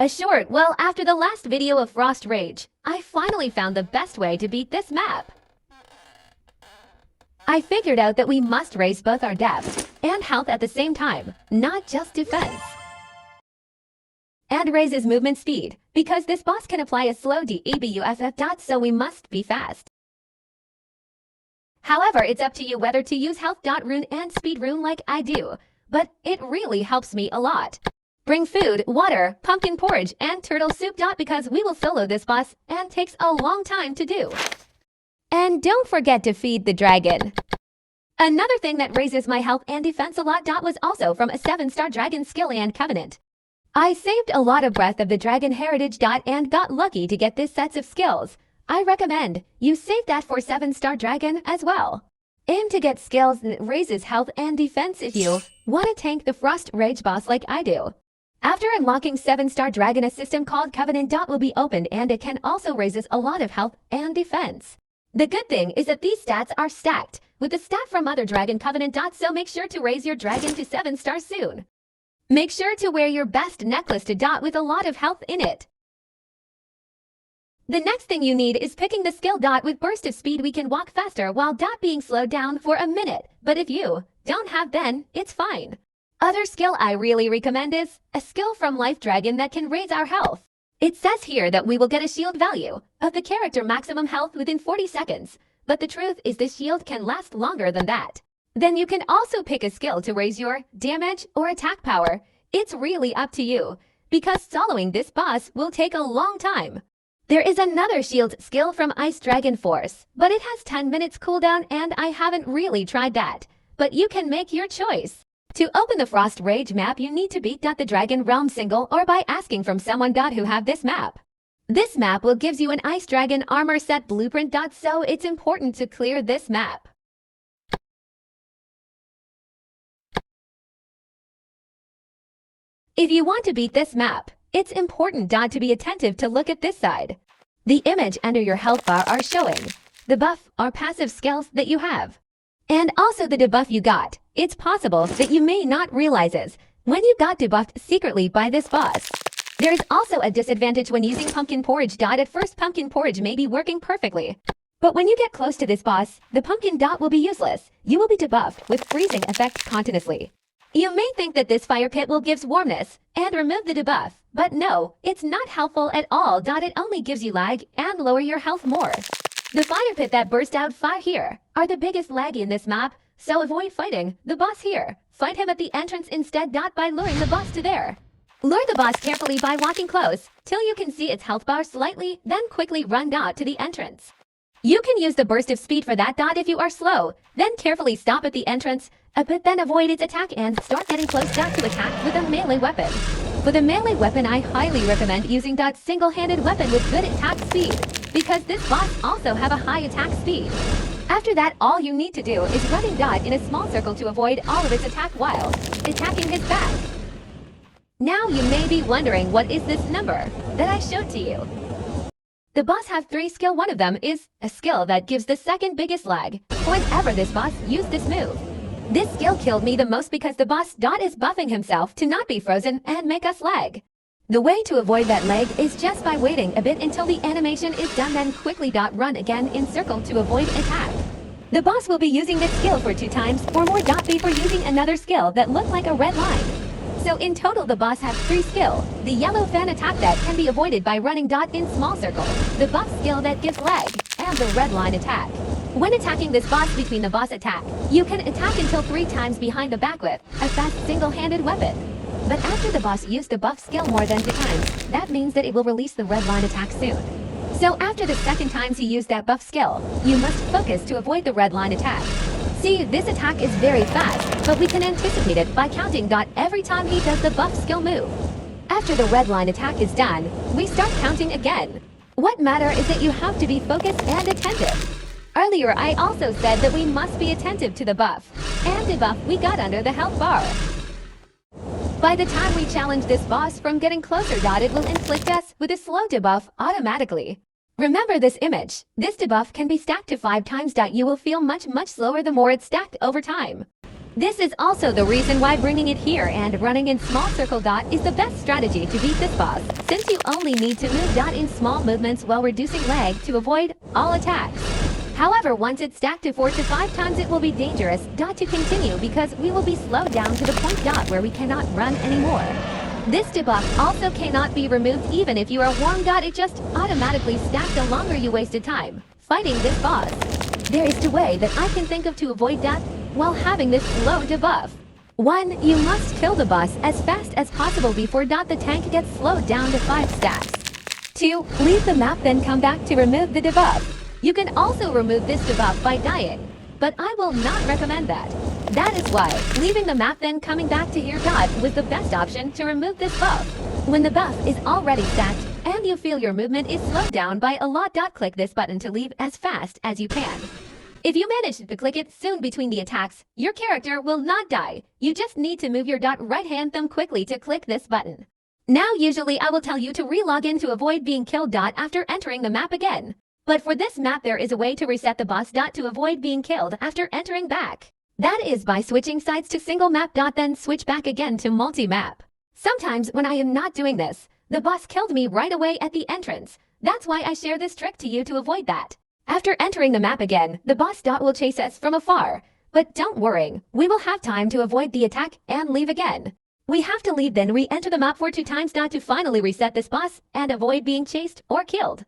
Assured, well, after the last video of Frost Rage, I finally found the best way to beat this map. I figured out that we must raise both our depth and health at the same time, not just defense. And raises movement speed, because this boss can apply a slow debuff dot, so we must be fast. However, it's up to you whether to use health dot rune and speed rune like I do, but it really helps me a lot. Bring food, water, pumpkin porridge, and turtle soup dot because we will solo this boss and takes a long time to do. And don't forget to feed the dragon. Another thing that raises my health and defense a lot dot was also from a 7-star dragon skill and covenant. I saved a lot of breath of the dragon heritage dot and got lucky to get this sets of skills. I recommend you save that for 7-star dragon as well. Aim to get skills that raises health and defense if you want to tank the Frost Rage boss like I do. After unlocking 7-star dragon, a system called Covenant dot will be opened, and it can also raises a lot of health and defense. The good thing is that these stats are stacked with the stat from other dragon Covenant dot, so make sure to raise your dragon to 7 stars soon. Make sure to wear your best necklace to dot with a lot of health in it. The next thing you need is picking the skill dot with burst of speed. We can walk faster while dot being slowed down for a minute, but if you don't have then, it's fine. Other skill I really recommend is a skill from Life Dragon that can raise our health. It says here that we will get a shield value of the character maximum health within 40 seconds, but the truth is this shield can last longer than that. Then you can also pick a skill to raise your damage or attack power. It's really up to you, because soloing this boss will take a long time. There is another shield skill from Ice Dragon Force, but it has 10 minutes cooldown and I haven't really tried that, but you can make your choice. To open the Frost Rage map, you need to beat the Dragon Realm single or by asking from someone who have this map. This map will gives you an Ice Dragon armor set blueprint, so it's important to clear this map. If you want to beat this map, it's important to be attentive to look at this side. The image under your health bar are showing the buff or passive skills that you have. And also the debuff you got. It's possible that you may not realize is when you got debuffed secretly by this boss. There is also a disadvantage when using pumpkin porridge dot. At first pumpkin porridge may be working perfectly, but when you get close to this boss, the pumpkin dot will be useless. You will be debuffed with freezing effect continuously. You may think that this fire pit will gives warmness and remove the debuff, but no, it's not helpful at all. It only gives you lag and lower your health more. The fire pit that burst out fire here are the biggest laggy in this map, so avoid fighting the boss here. Fight him at the entrance instead by luring the boss to there. Lure the boss carefully by walking close till you can see its health bar slightly, then quickly run to the entrance. You can use the burst of speed for that if you are slow, then carefully stop at the entrance, but then avoid its attack and start getting close to attack with a melee weapon. For the melee weapon, I highly recommend using single-handed weapon with good attack speed, because this boss also have a high attack speed. After that, all you need to do is running in a small circle to avoid all of its attack while attacking his back. Now you may be wondering, what is this number that I showed to you? The boss have 3 skill. One of them is a skill that gives the second biggest lag whenever this boss used this move. This skill killed me the most because the boss is buffing himself to not be frozen and make us lag. The way to avoid that lag is just by waiting a bit until the animation is done, then quickly run again in circle to avoid attack. The boss will be using this skill for 2 times or more. B for using another skill that look like a red line. So in total the boss have 3 skill. The yellow fan attack that can be avoided by running in small circle, the buff skill that gives lag, and the red line attack. When attacking this boss between the boss attack, you can attack until 3 times behind the back with a fast single-handed weapon. But after the boss used the buff skill more than 2 times, that means that it will release the red line attack soon. So after the second times he used that buff skill, you must focus to avoid the red line attack. See, this attack is very fast, but we can anticipate it by counting every time he does the buff skill move. After the red line attack is done, we start counting again. What matter is that you have to be focused and attentive. Earlier I also said that we must be attentive to the buff and debuff we got under the health bar. By the time we challenge this boss from getting closer, it will inflict us with a slow debuff automatically. Remember this image. This debuff can be stacked to 5 times. You will feel much slower the more it's stacked over time. This is also the reason why bringing it here and running in small circle dot is the best strategy to beat this boss, since you only need to move dot in small movements while reducing lag to avoid all attacks. However, once it's stacked to 4 to 5 times, it will be dangerous dot to continue because we will be slowed down to the point dot where we cannot run anymore. This debuff also cannot be removed even if you are warm dot, it just automatically stacked the longer you wasted time fighting this boss. There is a way that I can think of to avoid death while having this slow debuff. 1. You must kill the boss as fast as possible before the tank gets slowed down to 5 stacks. 2. Leave the map then come back to remove the debuff. You can also remove this debuff by dying, but I will not recommend that. That is why leaving the map then coming back to here was the best option to remove this buff. When the buff is already stacked and you feel your movement is slowed down by a lot, click this button to leave as fast as you can. If you manage to click it soon between the attacks, your character will not die. You just need to move your right hand thumb quickly to click this button. Now usually I will tell you to re-log in to avoid being killed after entering the map again. But for this map there is a way to reset the boss to avoid being killed after entering back. That is by switching sides to single map then switch back again to multi-map. Sometimes when I am not doing this, the boss killed me right away at the entrance. That's why I share this trick to you to avoid that. After entering the map again, the boss will chase us from afar. But don't worry, we will have time to avoid the attack and leave again. We have to leave then re-enter the map for 2 times to finally reset this boss and avoid being chased or killed.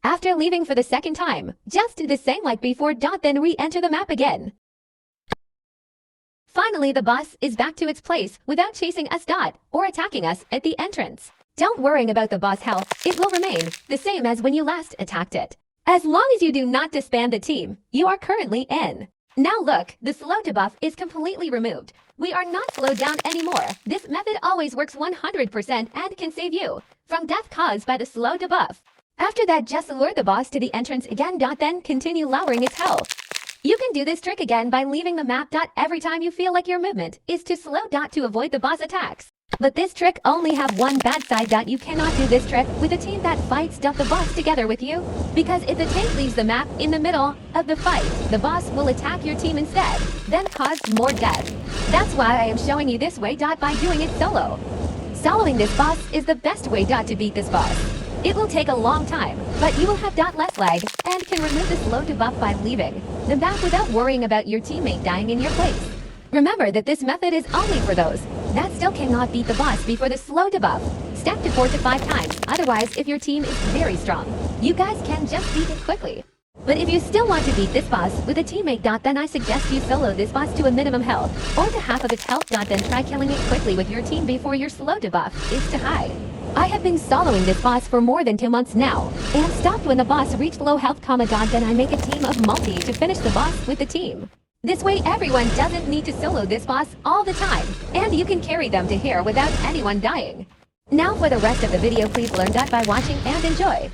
After leaving for the second time, just do the same like before then re-enter the map again. Finally, the boss is back to its place without chasing us or attacking us at the entrance. Don't worry about the boss health, it will remain the same as when you last attacked it. As long as you do not disband the team you are currently in. Now look, the slow debuff is completely removed. We are not slowed down anymore. This method always works 100% and can save you from death caused by the slow debuff. After that, just lure the boss to the entrance again then continue lowering its health. You can do this trick again by leaving the map every time you feel like your movement is too slow to avoid the boss attacks. But this trick only have one bad side you cannot do this trick with a team that fights the boss together with you, because if the tank leaves the map in the middle of the fight, the boss will attack your team instead, then cause more death. That's why I am showing you this way by doing it solo. Soloing this boss is the best way to beat this boss. It will take a long time, but you will have less lag and can remove the slow debuff by leaving the map without worrying about your teammate dying in your place. Remember that this method is only for those that still cannot beat the boss before the slow debuff. Stack to 4 to 5 times, otherwise if your team is very strong, you guys can just beat it quickly. But if you still want to beat this boss with a teammate then I suggest you solo this boss to a minimum health, or to half of its health then try killing it quickly with your team before your slow debuff is too high. I have been soloing this boss for more than 2 months now, and stopped when the boss reached low health then I make a team of multi to finish the boss with the team. This way everyone doesn't need to solo this boss all the time, and you can carry them to here without anyone dying. Now for the rest of the video, please learn by watching and enjoy.